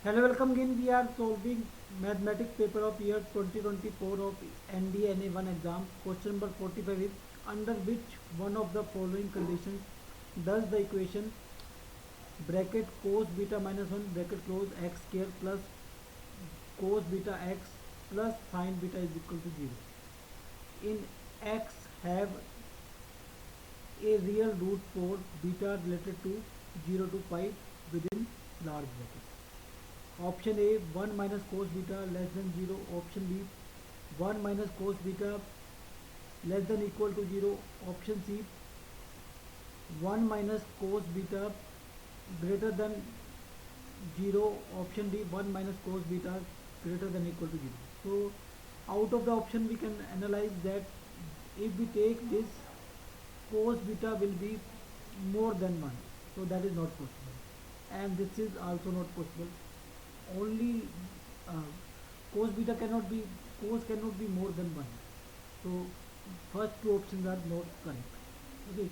Hello, welcome again. We are solving mathematics paper of year 2024 of NDNA 1 exam. Question number 45 is under which one of the following conditions does the equation bracket cos beta minus 1 bracket close x square plus cos beta x plus sin beta is equal to 0. In x have a real root for beta related to 0 to pi within large brackets. Option A 1 minus cos beta less than 0. Option B 1 minus cos beta less than equal to 0. Option C 1 minus cos beta greater than 0. Option D 1 minus cos beta greater than equal to 0. So out of the option we can analyze that if we take this, cos beta will be more than 1, so that is not possible, and this is also not possible. Only uh, cos cannot be more than 1, so first two options are not correct. Okay,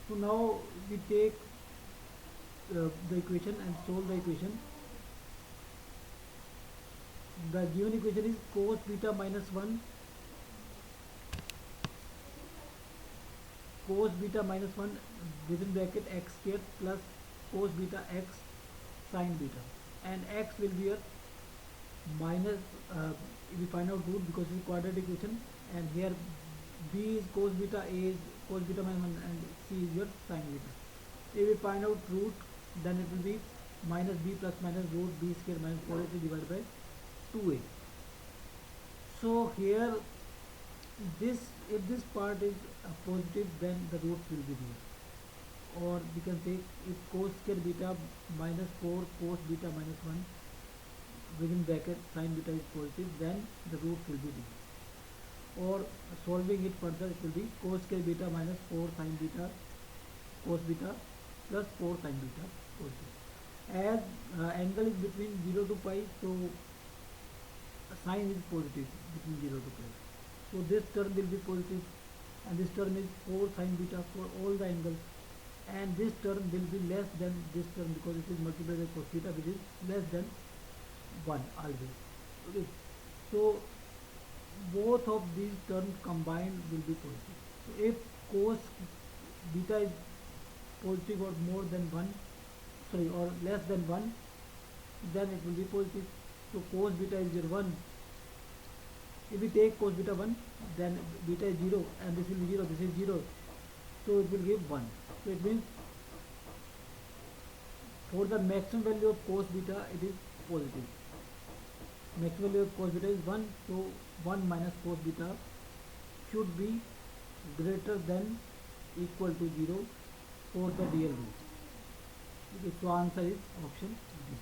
so now we take the equation and solve the equation. The given equation is cos beta minus 1 cos beta minus 1 within bracket x square plus cos beta x sin beta, and x will be a minus, we find out root because it's a quadratic equation, and here b is cos beta, a is cos beta minus 1, and c is your sin beta. If we find out root, then it will be minus b plus minus root b square minus 4ac divided by 2a. So here this, if this part is positive, then the roots will be there, or we can say if cos square beta minus 4 cos beta minus 1 within bracket sin beta is positive, then the roots will be there. Or solving it further, it will be cos square beta minus 4 sin beta cos beta plus 4 sin beta positive. As angle is between 0 to pi, so sine is positive between 0 to pi. So this term will be positive, and this term is 4 sin beta for all the angles, and this term will be less than this term because it is multiplied by cos theta, which is less than 1 always. Okay, so both of these terms combined will be positive. So if cos beta is positive or more than 1, sorry, or less than 1, then it will be positive. So cos beta is your 1. If we take cos beta 1, then beta is 0, and this will be 0, this is 0, so it will give 1. So it means for the maximum value of cos beta, it is positive. Maximum value of cos beta is 1, so 1 minus cos beta should be greater than equal to 0 for the real root. Okay, so answer is option D.